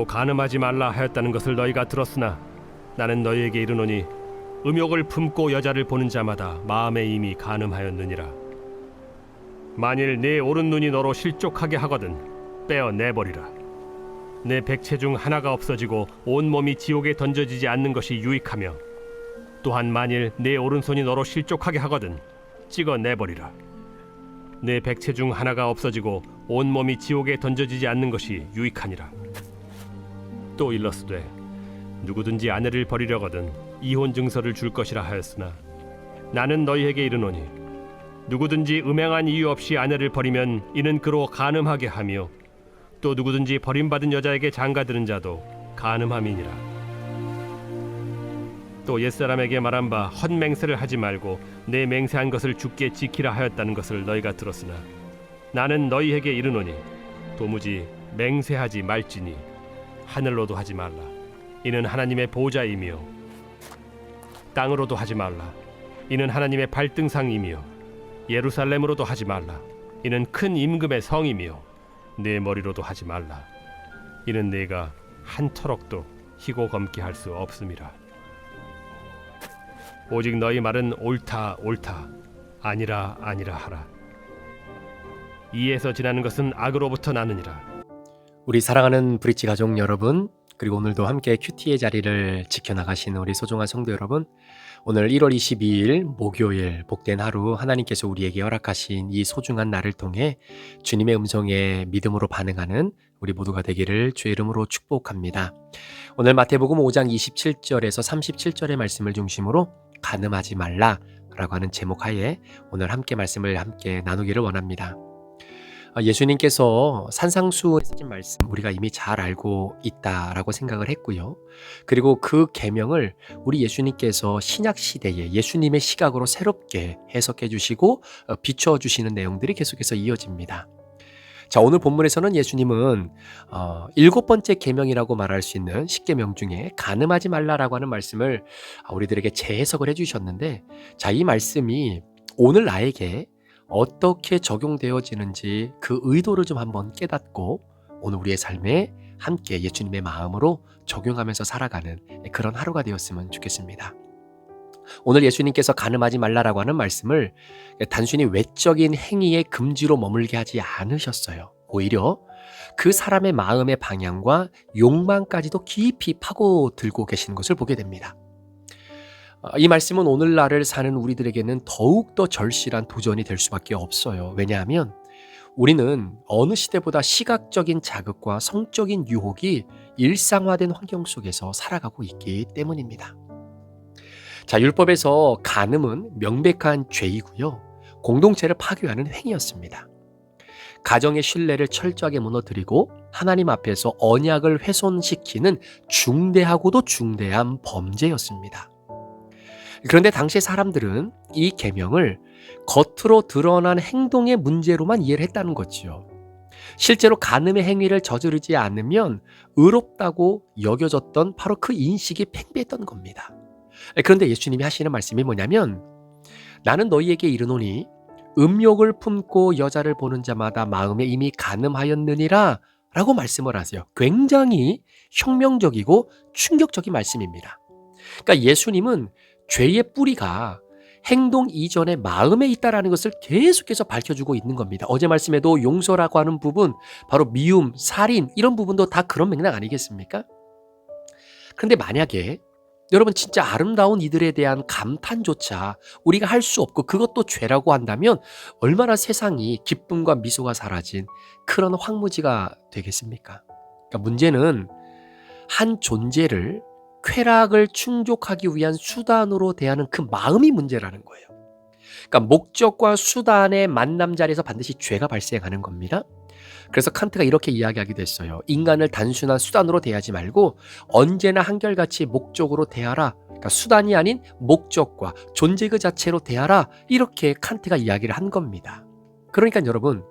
또 간음하지 말라 하였다는 것을 너희가 들었으나 나는 너희에게 이르노니 음욕을 품고 여자를 보는 자마다 마음에 이미 간음하였느니라. 만일 네 오른 눈이 너로 실족하게 하거든 빼어 내버리라. 내 백체 중 하나가 없어지고 온 몸이 지옥에 던져지지 않는 것이 유익하며 또한 만일 내 오른손이 너로 실족하게 하거든 찍어 내버리라. 내 백체 중 하나가 없어지고 온 몸이 지옥에 던져지지 않는 것이 유익하니라. 또 일러스되 누구든지 아내를 버리려거든 이혼 증서를 줄 것이라 하였으나 나는 너희에게 이르노니 누구든지 음행한 이유 없이 아내를 버리면 이는 그로 간음하게 하며 또 누구든지 버림받은 여자에게 장가드는 자도 간음함이니라. 또 옛사람에게 말한 바 헛맹세를 하지 말고 내 맹세한 것을 주께 지키라 하였다는 것을 너희가 들었으나 나는 너희에게 이르노니 도무지 맹세하지 말지니 하늘로도 하지 말라. 이는 하나님의 보좌이며 땅으로도 하지 말라. 이는 하나님의 발등상이며 예루살렘으로도 하지 말라. 이는 큰 임금의 성이며 내 머리로도 하지 말라. 이는 내가 한 터럭도 희고 검게 할 수 없음이라. 오직 너희 말은 옳다 옳다 아니라 아니라 하라. 이에서 지나는 것은 악으로부터 나느니라. 우리 사랑하는 브릿지 가족 여러분, 그리고 오늘도 함께 큐티의 자리를 지켜나가시는 우리 소중한 성도 여러분, 오늘 1월 22일 목요일 복된 하루 하나님께서 우리에게 허락하신 이 소중한 날을 통해 주님의 음성에 믿음으로 반응하는 우리 모두가 되기를 주의 이름으로 축복합니다. 오늘 마태복음 5장 27절에서 37절의 말씀을 중심으로 간음하지 말라라고 하는 제목 하에 오늘 함께 말씀을 함께 나누기를 원합니다. 예수님께서 산상수훈에 쓰신 말씀 우리가 이미 잘 알고 있다라고 생각을 했고요. 그리고 그 계명을 우리 예수님께서 신약 시대에 예수님의 시각으로 새롭게 해석해 주시고 비춰 주시는 내용들이 계속해서 이어집니다. 자, 오늘 본문에서는 예수님은 7번째 계명이라고 말할 수 있는 10계명 중에 간음하지 말라라고 하는 말씀을 우리들에게 재해석을 해주셨는데, 자, 이 말씀이 오늘 나에게 어떻게 적용되어지는지 그 의도를 좀 한번 깨닫고 오늘 우리의 삶에 함께 예수님의 마음으로 적용하면서 살아가는 그런 하루가 되었으면 좋겠습니다. 오늘 예수님께서 간음하지 말라라고 하는 말씀을 단순히 외적인 행위의 금지로 머물게 하지 않으셨어요. 오히려 그 사람의 마음의 방향과 욕망까지도 깊이 파고들고 계시는 것을 보게 됩니다. 이 말씀은 오늘날을 사는 우리들에게는 더욱더 절실한 도전이 될 수밖에 없어요. 왜냐하면 우리는 어느 시대보다 시각적인 자극과 성적인 유혹이 일상화된 환경 속에서 살아가고 있기 때문입니다. 자, 율법에서 간음은 명백한 죄이고요. 공동체를 파괴하는 행위였습니다. 가정의 신뢰를 철저하게 무너뜨리고 하나님 앞에서 언약을 훼손시키는 중대하고도 중대한 범죄였습니다. 그런데 당시 사람들은 이 계명을 겉으로 드러난 행동의 문제로만 이해를 했다는 거지요. 실제로 간음의 행위를 저지르지 않으면 의롭다고 여겨졌던 바로 그 인식이 팽배했던 겁니다. 그런데 예수님이 하시는 말씀이 뭐냐면 나는 너희에게 이르노니 음욕을 품고 여자를 보는 자마다 마음에 이미 간음하였느니라 라고 말씀을 하세요. 굉장히 혁명적이고 충격적인 말씀입니다. 그러니까 예수님은 죄의 뿌리가 행동 이전에 마음에 있다라는 것을 계속해서 밝혀주고 있는 겁니다. 어제 말씀에도 용서라고 하는 부분, 바로 미움, 살인 이런 부분도 다 그런 맥락 아니겠습니까? 그런데 만약에 여러분 진짜 아름다운 이들에 대한 감탄조차 우리가 할 수 없고 그것도 죄라고 한다면 얼마나 세상이 기쁨과 미소가 사라진 그런 황무지가 되겠습니까? 그러니까 문제는 한 존재를 쾌락을 충족하기 위한 수단으로 대하는 그 마음이 문제라는 거예요. 그러니까 목적과 수단의 만남 자리에서 반드시 죄가 발생하는 겁니다. 그래서 칸트가 이렇게 이야기하기도 했어요. 인간을 단순한 수단으로 대하지 말고 언제나 한결같이 목적으로 대하라. 그러니까 수단이 아닌 목적과 존재 그 자체로 대하라. 이렇게 칸트가 이야기를 한 겁니다. 그러니까 여러분,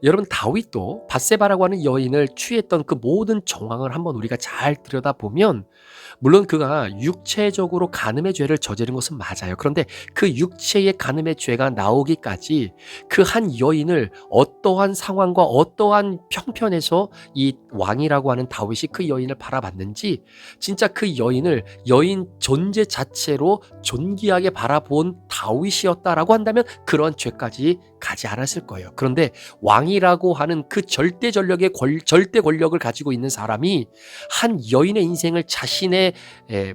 여러분 다윗도 밧세바라고 하는 여인을 취했던 그 모든 정황을 한번 우리가 잘 들여다보면 물론 그가 육체적으로 간음의 죄를 저지른 것은 맞아요. 그런데 그 육체의 간음의 죄가 나오기까지 그 한 여인을 어떠한 상황과 어떠한 형편에서 이 왕이라고 하는 다윗이 그 여인을 바라봤는지 진짜 그 여인을 여인 존재 자체로 존귀하게 바라본 다윗이었다라고 한다면 그런 죄까지 가지 않았을 거예요. 그런데 왕이라고 하는 그 절대 권력을 가지고 있는 사람이 한 여인의 인생을 자신의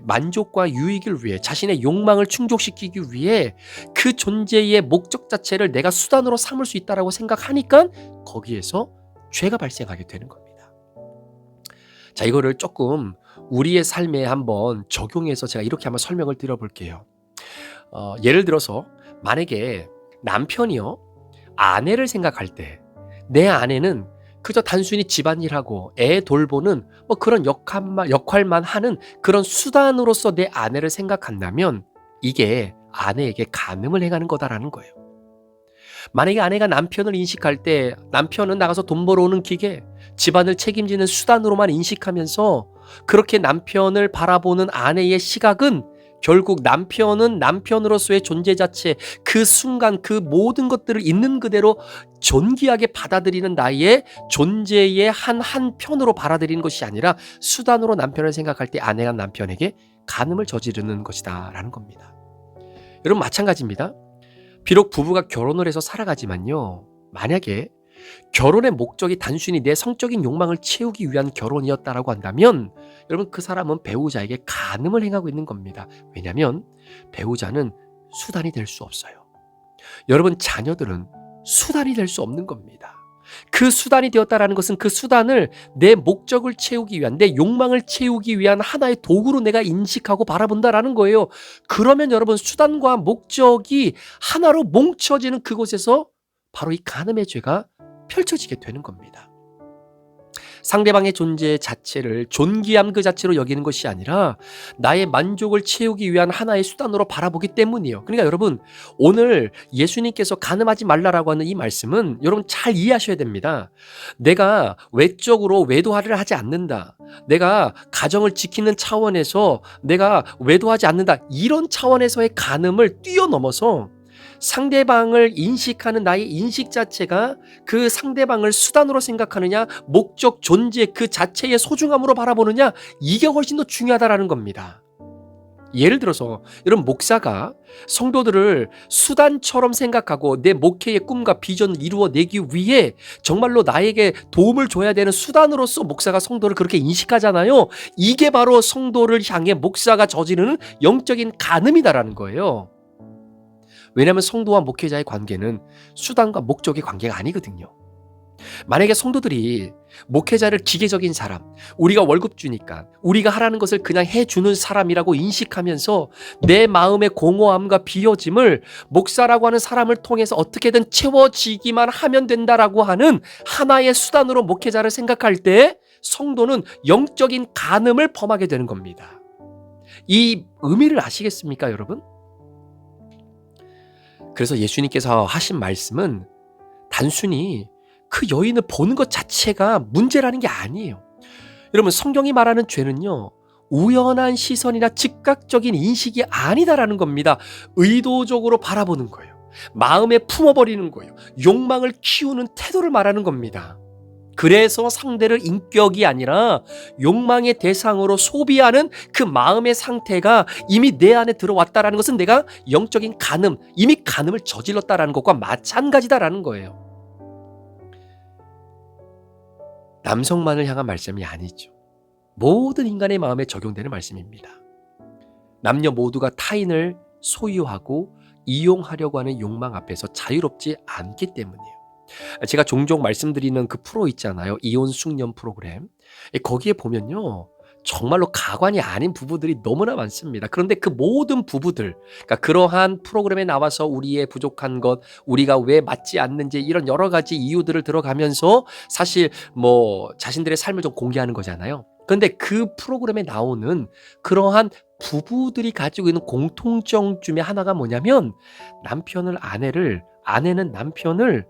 만족과 유익을 위해 자신의 욕망을 충족시키기 위해 그 존재의 목적 자체를 내가 수단으로 삼을 수 있다라고 생각하니까 거기에서 죄가 발생하게 되는 겁니다. 자, 이거를 조금 우리의 삶에 한번 적용해서 제가 이렇게 한번 설명을 드려볼게요. 예를 들어서 만약에 남편이요 아내를 생각할 때 내 아내는 그저 단순히 집안일하고 애 돌보는 뭐 그런 역할만 하는 그런 수단으로서 내 아내를 생각한다면 이게 아내에게 간음을 행하는 거다라는 거예요. 만약에 아내가 남편을 인식할 때 남편은 나가서 돈 벌어오는 기계, 집안을 책임지는 수단으로만 인식하면서 그렇게 남편을 바라보는 아내의 시각은 결국 남편은 남편으로서의 존재 자체, 그 순간 그 모든 것들을 있는 그대로 존귀하게 받아들이는 나의 존재의 한 편으로 받아들이는 것이 아니라 수단으로 남편을 생각할 때 아내가 남편에게 간음을 저지르는 것이다라는 겁니다. 여러분 마찬가지입니다. 비록 부부가 결혼을 해서 살아가지만요. 만약에 결혼의 목적이 단순히 내 성적인 욕망을 채우기 위한 결혼이었다라고 한다면 여러분 그 사람은 배우자에게 간음을 행하고 있는 겁니다. 왜냐하면 배우자는 수단이 될 수 없어요. 여러분 자녀들은 수단이 될 수 없는 겁니다. 그 수단이 되었다라는 것은 그 수단을 내 목적을 채우기 위한 내 욕망을 채우기 위한 하나의 도구로 내가 인식하고 바라본다라는 거예요. 그러면 여러분 수단과 목적이 하나로 뭉쳐지는 그곳에서 바로 이 간음의 죄가 펼쳐지게 되는 겁니다. 상대방의 존재 자체를 존귀함 그 자체로 여기는 것이 아니라 나의 만족을 채우기 위한 하나의 수단으로 바라보기 때문이에요. 그러니까 여러분 오늘 예수님께서 간음하지 말라라고 하는 이 말씀은 여러분 잘 이해하셔야 됩니다. 내가 외적으로 외도하를 하지 않는다. 내가 가정을 지키는 차원에서 내가 외도하지 않는다. 이런 차원에서의 간음을 뛰어넘어서 상대방을 인식하는 나의 인식 자체가 그 상대방을 수단으로 생각하느냐 목적 존재 그 자체의 소중함으로 바라보느냐 이게 훨씬 더 중요하다라는 겁니다. 예를 들어서 여러분 목사가 성도들을 수단처럼 생각하고 내 목회의 꿈과 비전을 이루어내기 위해 정말로 나에게 도움을 줘야 되는 수단으로서 목사가 성도를 그렇게 인식하잖아요. 이게 바로 성도를 향해 목사가 저지르는 영적인 간음이다라는 거예요. 왜냐하면 성도와 목회자의 관계는 수단과 목적의 관계가 아니거든요. 만약에 성도들이 목회자를 기계적인 사람, 우리가 월급 주니까 우리가 하라는 것을 그냥 해주는 사람이라고 인식하면서 내 마음의 공허함과 비어짐을 목사라고 하는 사람을 통해서 어떻게든 채워지기만 하면 된다라고 하는 하나의 수단으로 목회자를 생각할 때 성도는 영적인 간음을 범하게 되는 겁니다. 이 의미를 아시겠습니까, 여러분? 그래서 예수님께서 하신 말씀은 단순히 그 여인을 보는 것 자체가 문제라는 게 아니에요. 여러분 성경이 말하는 죄는요. 우연한 시선이나 즉각적인 인식이 아니다라는 겁니다. 의도적으로 바라보는 거예요. 마음에 품어버리는 거예요. 욕망을 키우는 태도를 말하는 겁니다. 그래서 상대를 인격이 아니라 욕망의 대상으로 소비하는 그 마음의 상태가 이미 내 안에 들어왔다라는 것은 내가 영적인 간음, 이미 간음을 저질렀다라는 것과 마찬가지다라는 거예요. 남성만을 향한 말씀이 아니죠. 모든 인간의 마음에 적용되는 말씀입니다. 남녀 모두가 타인을 소유하고 이용하려고 하는 욕망 앞에서 자유롭지 않기 때문이에요. 제가 종종 말씀드리는 그 프로 있잖아요. 이혼 숙련 프로그램. 거기에 보면요. 정말로 가관이 아닌 부부들이 너무나 많습니다. 그런데 그 모든 부부들, 그러니까 그러한 프로그램에 나와서 우리의 부족한 것, 우리가 왜 맞지 않는지 이런 여러 가지 이유들을 들어가면서 사실 자신들의 삶을 좀 공개하는 거잖아요. 그런데 그 프로그램에 나오는 그러한 부부들이 가지고 있는 공통점 중에 하나가 뭐냐면 아내는 남편을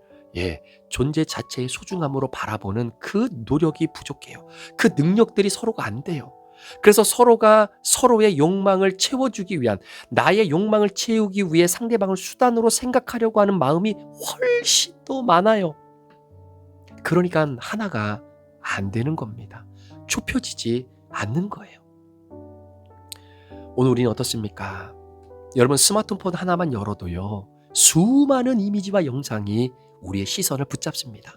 존재 자체의 소중함으로 바라보는 그 노력이 부족해요. 그 능력들이 서로가 안 돼요. 그래서 서로가 서로의 욕망을 채워주기 위한, 나의 욕망을 채우기 위해 상대방을 수단으로 생각하려고 하는 마음이 훨씬 더 많아요. 그러니까 하나가 안 되는 겁니다. 좁혀지지 않는 거예요. 오늘 우리는 어떻습니까? 여러분, 스마트폰 하나만 열어도요, 수많은 이미지와 영상이 우리의 시선을 붙잡습니다.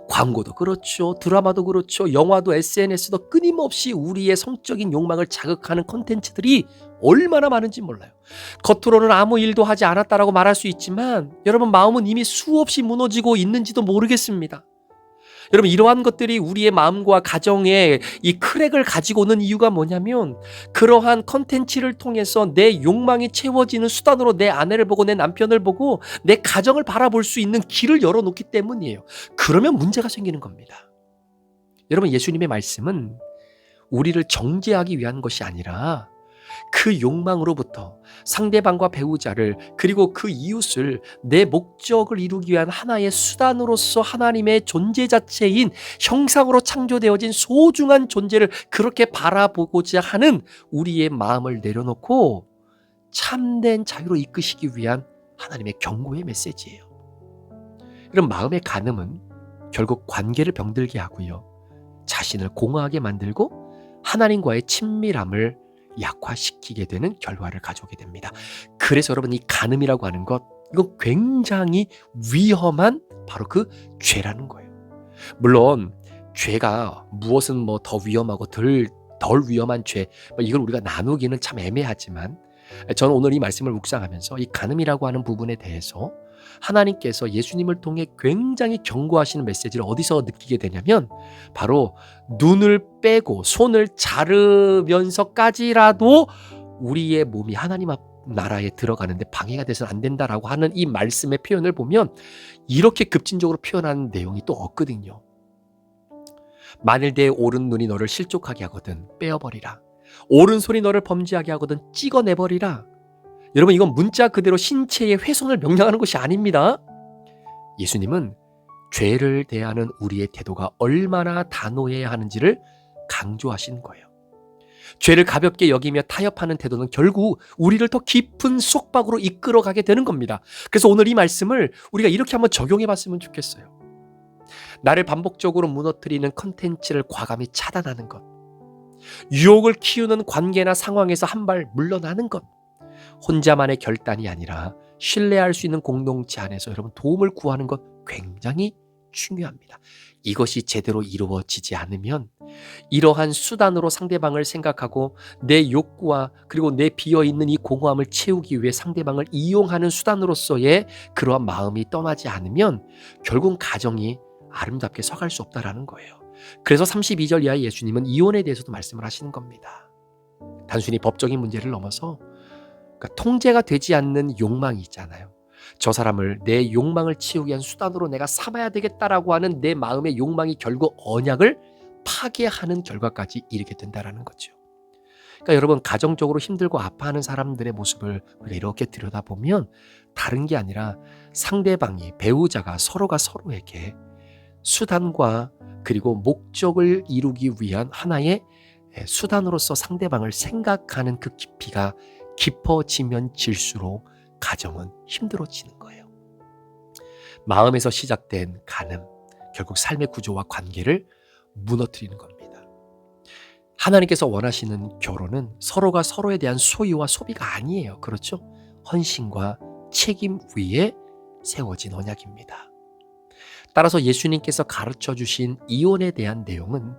광고도 그렇죠. 드라마도 그렇죠. 영화도 SNS도 끊임없이 우리의 성적인 욕망을 자극하는 콘텐츠들이 얼마나 많은지 몰라요. 겉으로는 아무 일도 하지 않았다라고 말할 수 있지만 여러분, 마음은 이미 수없이 무너지고 있는지도 모르겠습니다. 여러분, 이러한 것들이 우리의 마음과 가정에 이 크랙을 가지고 오는 이유가 뭐냐면, 그러한 컨텐츠를 통해서 내 욕망이 채워지는 수단으로 내 아내를 보고 내 남편을 보고 내 가정을 바라볼 수 있는 길을 열어놓기 때문이에요. 그러면 문제가 생기는 겁니다. 여러분, 예수님의 말씀은 우리를 정죄하기 위한 것이 아니라 그 욕망으로부터 상대방과 배우자를, 그리고 그 이웃을 내 목적을 이루기 위한 하나의 수단으로서 하나님의 존재 자체인, 형상으로 창조되어진 소중한 존재를 그렇게 바라보고자 하는 우리의 마음을 내려놓고 참된 자유로 이끄시기 위한 하나님의 경고의 메시지예요. 이런 마음의 간음은 결국 관계를 병들게 하고요, 자신을 공허하게 만들고 하나님과의 친밀함을 약화시키게 되는 결과를 가져오게 됩니다. 그래서 여러분, 이 간음이라고 하는 것, 이건 굉장히 위험한 바로 그 죄라는 거예요. 물론 죄가 무엇은 뭐 더 위험하고 덜 위험한 죄, 이걸 우리가 나누기는 참 애매하지만, 저는 오늘 이 말씀을 묵상하면서 이 간음이라고 하는 부분에 대해서 하나님께서 예수님을 통해 굉장히 경고하시는 메시지를 어디서 느끼게 되냐면, 바로 눈을 빼고 손을 자르면서까지라도 우리의 몸이 하나님 앞 나라에 들어가는데 방해가 돼서는 안 된다라고 하는 이 말씀의 표현을 보면 이렇게 급진적으로 표현하는 내용이 또 없거든요. 만일 내 오른눈이 너를 실족하게 하거든 빼어버리라. 오른손이 너를 범죄하게 하거든 찍어내버리라. 여러분, 이건 문자 그대로 신체의 훼손을 명령하는 것이 아닙니다. 예수님은 죄를 대하는 우리의 태도가 얼마나 단호해야 하는지를 강조하시는 거예요. 죄를 가볍게 여기며 타협하는 태도는 결국 우리를 더 깊은 속박으로 이끌어가게 되는 겁니다. 그래서 오늘 이 말씀을 우리가 이렇게 한번 적용해 봤으면 좋겠어요. 나를 반복적으로 무너뜨리는 컨텐츠를 과감히 차단하는 것, 유혹을 키우는 관계나 상황에서 한 발 물러나는 것, 혼자만의 결단이 아니라 신뢰할 수 있는 공동체 안에서 여러분 도움을 구하는 것 굉장히 중요합니다. 이것이 제대로 이루어지지 않으면 이러한 수단으로 상대방을 생각하고 내 욕구와 그리고 내 비어있는 이 공허함을 채우기 위해 상대방을 이용하는 수단으로서의 그러한 마음이 떠나지 않으면 결국 가정이 아름답게 서갈 수 없다라는 거예요. 그래서 32절 이하의 예수님은 이혼에 대해서도 말씀을 하시는 겁니다. 단순히 법적인 문제를 넘어서 통제가 되지 않는 욕망이 있잖아요. 저 사람을 내 욕망을 채우기 위한 수단으로 내가 삼아야 되겠다라고 하는 내 마음의 욕망이 결국 언약을 파괴하는 결과까지 이르게 된다는 거죠. 그러니까 여러분, 가정적으로 힘들고 아파하는 사람들의 모습을 우리가 이렇게 들여다보면 다른 게 아니라 상대방이, 배우자가 서로가 서로에게 수단과 그리고 목적을 이루기 위한 하나의 수단으로서 상대방을 생각하는 그 깊이가 깊어지면 질수록 가정은 힘들어지는 거예요. 마음에서 시작된 간음, 결국 삶의 구조와 관계를 무너뜨리는 겁니다. 하나님께서 원하시는 결혼은 서로가 서로에 대한 소유와 소비가 아니에요. 그렇죠? 헌신과 책임 위에 세워진 언약입니다. 따라서 예수님께서 가르쳐 주신 이혼에 대한 내용은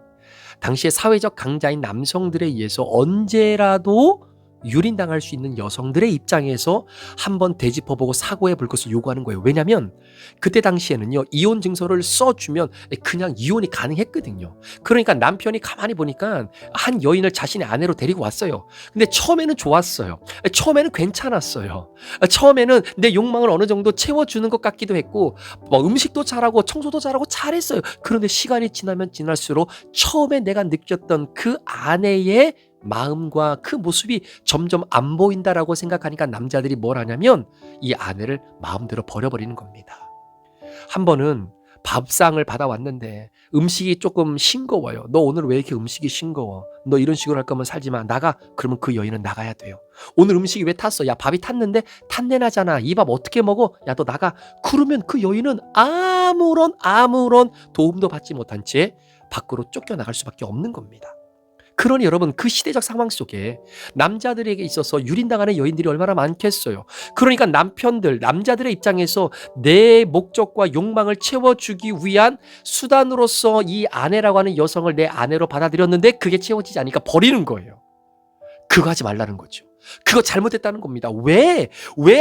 당시의 사회적 강자인 남성들에 의해서 언제라도 유린당할 수 있는 여성들의 입장에서 한번 되짚어보고 사고해 볼 것을 요구하는 거예요. 왜냐하면 그때 당시에는요, 이혼 증서를 써주면 그냥 이혼이 가능했거든요. 그러니까 남편이 가만히 보니까 한 여인을 자신의 아내로 데리고 왔어요. 근데 처음에는 좋았어요. 처음에는 괜찮았어요. 처음에는 내 욕망을 어느 정도 채워주는 것 같기도 했고, 음식도 잘하고 청소도 잘하고 잘했어요. 그런데 시간이 지나면 지날수록 처음에 내가 느꼈던 그 아내의 마음과 그 모습이 점점 안 보인다라고 생각하니까 남자들이 뭘 하냐면 이 아내를 마음대로 버려버리는 겁니다. 한 번은 밥상을 받아왔는데 음식이 조금 싱거워요. 너 오늘 왜 이렇게 음식이 싱거워? 너 이런 식으로 할 거면 살지 마. 나가. 그러면 그 여인은 나가야 돼요. 오늘 음식이 왜 탔어? 야, 밥이 탔는데 탄내 나잖아. 이 밥 어떻게 먹어? 야, 너 나가. 그러면 그 여인은 아무런 도움도 받지 못한 채 밖으로 쫓겨나갈 수밖에 없는 겁니다. 그러니 여러분, 그 시대적 상황 속에 남자들에게 있어서 유린당하는 여인들이 얼마나 많겠어요. 그러니까 남자들의 입장에서 내 목적과 욕망을 채워주기 위한 수단으로서 이 아내라고 하는 여성을 내 아내로 받아들였는데 그게 채워지지 않으니까 버리는 거예요. 그거 하지 말라는 거죠. 그거 잘못했다는 겁니다. 왜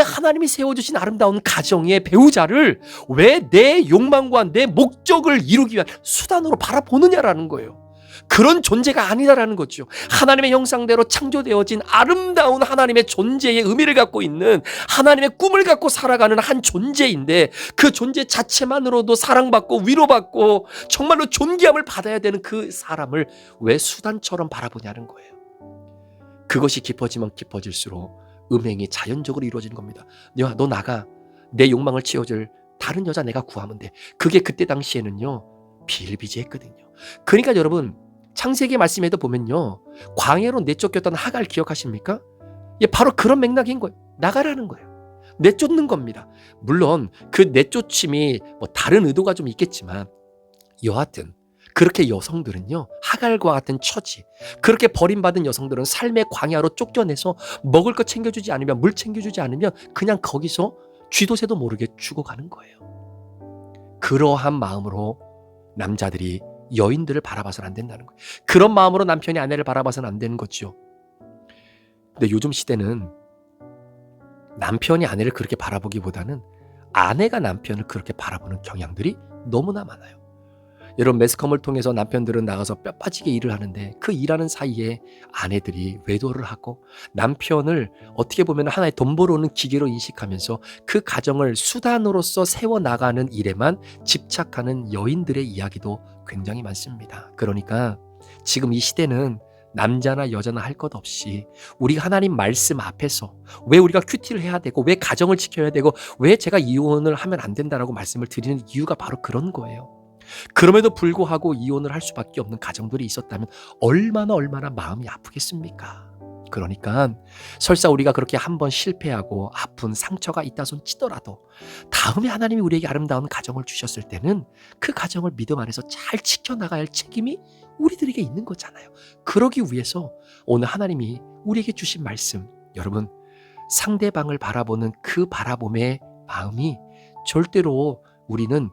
하나님이 세워주신 아름다운 가정의 배우자를 왜 내 욕망과 내 목적을 이루기 위한 수단으로 바라보느냐라는 거예요. 그런 존재가 아니다라는 거죠. 하나님의 형상대로 창조되어진 아름다운 하나님의 존재의 의미를 갖고 있는 하나님의 꿈을 갖고 살아가는 한 존재인데 그 존재 자체만으로도 사랑받고 위로받고 정말로 존귀함을 받아야 되는 그 사람을 왜 수단처럼 바라보냐는 거예요. 그것이 깊어지면 깊어질수록 음행이 자연적으로 이루어지는 겁니다. 야, 너 나가. 내 욕망을 채워줄 다른 여자 내가 구하면 돼. 그게 그때 당시에는요, 비일비재했거든요. 그러니까 여러분, 창세기 말씀에도 보면요, 광야로 내쫓겼던 하갈 기억하십니까? 예, 바로 그런 맥락인 거예요. 나가라는 거예요. 내쫓는 겁니다. 물론 그 내쫓임이 뭐 다른 의도가 좀 있겠지만 여하튼 그렇게 여성들은요, 하갈과 같은 처지, 그렇게 버림받은 여성들은 삶의 광야로 쫓겨내서 먹을 거 챙겨주지 않으면, 물 챙겨주지 않으면 그냥 거기서 쥐도 새도 모르게 죽어가는 거예요. 그러한 마음으로 남자들이 여인들을 바라봐서는 안 된다는 거예요. 그런 마음으로 남편이 아내를 바라봐서는 안 되는 거죠. 근데 요즘 시대는 남편이 아내를 그렇게 바라보기보다는 아내가 남편을 그렇게 바라보는 경향들이 너무나 많아요. 여러분, 매스컴을 통해서 남편들은 나가서 뼈 빠지게 일을 하는데 그 일하는 사이에 아내들이 외도를 하고 남편을 어떻게 보면 하나의 돈 벌어오는 기계로 인식하면서 그 가정을 수단으로서 세워나가는 일에만 집착하는 여인들의 이야기도 굉장히 많습니다. 그러니까 지금 이 시대는 남자나 여자나 할 것 없이 우리가 하나님 말씀 앞에서 왜 우리가 큐티를 해야 되고 왜 가정을 지켜야 되고 왜 제가 이혼을 하면 안 된다라고 말씀을 드리는 이유가 바로 그런 거예요. 그럼에도 불구하고 이혼을 할 수밖에 없는 가정들이 있었다면 얼마나 마음이 아프겠습니까? 그러니까 설사 우리가 그렇게 한번 실패하고 아픈 상처가 있다 손 치더라도 다음에 하나님이 우리에게 아름다운 가정을 주셨을 때는 그 가정을 믿음 안에서 잘 지켜나가야 할 책임이 우리들에게 있는 거잖아요. 그러기 위해서 오늘 하나님이 우리에게 주신 말씀, 여러분, 상대방을 바라보는 그 바라봄의 마음이 절대로 우리는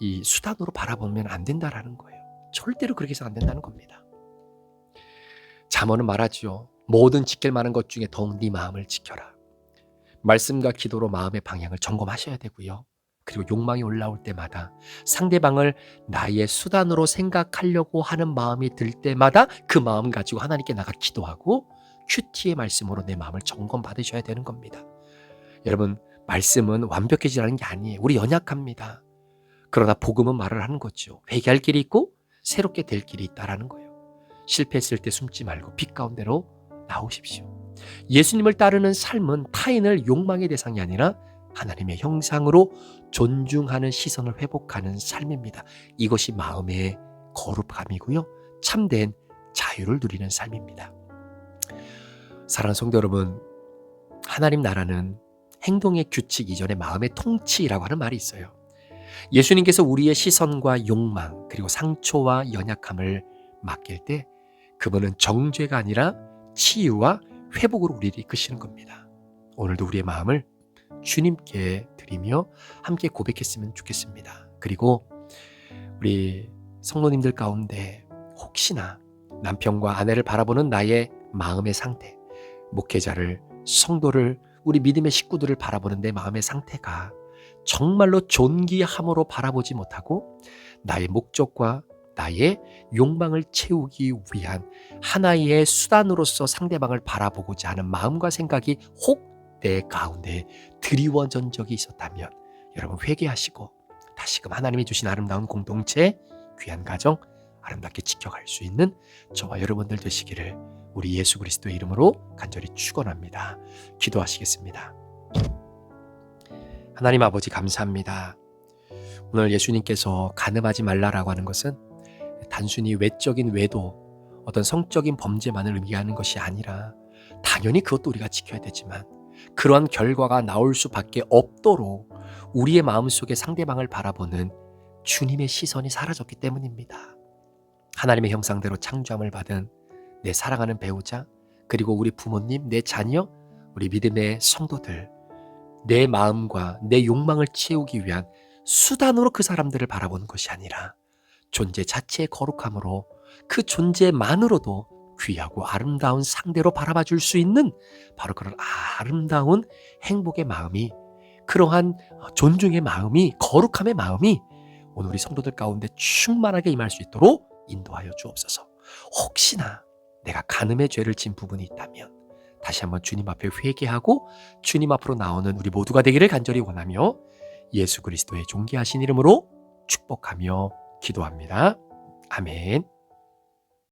이 수단으로 바라보면 안 된다라는 거예요. 절대로 그렇게 해서 안 된다는 겁니다. 잠언은 말하죠. 모든 지킬 만한 것 중에 더욱 네 마음을 지켜라. 말씀과 기도로 마음의 방향을 점검하셔야 되고요. 그리고 욕망이 올라올 때마다 상대방을 나의 수단으로 생각하려고 하는 마음이 들 때마다 그 마음 가지고 하나님께 나가 기도하고 큐티의 말씀으로 내 마음을 점검받으셔야 되는 겁니다. 여러분, 말씀은 완벽해지라는 게 아니에요. 우리 연약합니다. 그러나 복음은 말을 하는 거죠. 회개할 길이 있고 새롭게 될 길이 있다라는 거예요. 실패했을 때 숨지 말고 빛 가운데로 나오십시오. 예수님을 따르는 삶은 타인을 욕망의 대상이 아니라 하나님의 형상으로 존중하는 시선을 회복하는 삶입니다. 이것이 마음의 거룩함이고요. 참된 자유를 누리는 삶입니다. 사랑하는 성도 여러분, 하나님 나라는 행동의 규칙 이전에 마음의 통치라고 하는 말이 있어요. 예수님께서 우리의 시선과 욕망 그리고 상처와 연약함을 맡길 때 그분은 정죄가 아니라 치유와 회복으로 우리를 이끄시는 겁니다. 오늘도 우리의 마음을 주님께 드리며 함께 고백했으면 좋겠습니다. 그리고 우리 성도님들 가운데 혹시나 남편과 아내를 바라보는 나의 마음의 상태, 목회자를, 성도를, 우리 믿음의 식구들을 바라보는 내 마음의 상태가 정말로 존귀함으로 바라보지 못하고 나의 목적과 나의 욕망을 채우기 위한 하나의 수단으로서 상대방을 바라보고자 하는 마음과 생각이 혹 내 가운데 드리워진 적이 있었다면 여러분 회개하시고 다시금 하나님이 주신 아름다운 공동체, 귀한 가정 아름답게 지켜갈 수 있는 저와 여러분들 되시기를 우리 예수 그리스도의 이름으로 간절히 축원합니다. 기도하시겠습니다. 하나님 아버지 감사합니다. 오늘 예수님께서 간음하지 말라라고 하는 것은 단순히 외적인 외도, 어떤 성적인 범죄만을 의미하는 것이 아니라 당연히 그것도 우리가 지켜야 되지만 그러한 결과가 나올 수밖에 없도록 우리의 마음속에 상대방을 바라보는 주님의 시선이 사라졌기 때문입니다. 하나님의 형상대로 창조함을 받은 내 사랑하는 배우자, 그리고 우리 부모님, 내 자녀, 우리 믿음의 성도들, 내 마음과 내 욕망을 채우기 위한 수단으로 그 사람들을 바라보는 것이 아니라 존재 자체의 거룩함으로 그 존재만으로도 귀하고 아름다운 상대로 바라봐 줄 수 있는 바로 그런 아름다운 행복의 마음이, 그러한 존중의 마음이, 거룩함의 마음이 오늘 우리 성도들 가운데 충만하게 임할 수 있도록 인도하여 주옵소서. 혹시나 내가 간음의 죄를 진 부분이 있다면 다시 한번 주님 앞에 회개하고 주님 앞으로 나오는 우리 모두가 되기를 간절히 원하며 예수 그리스도의 존귀하신 이름으로 축복하며 기도합니다. 아멘.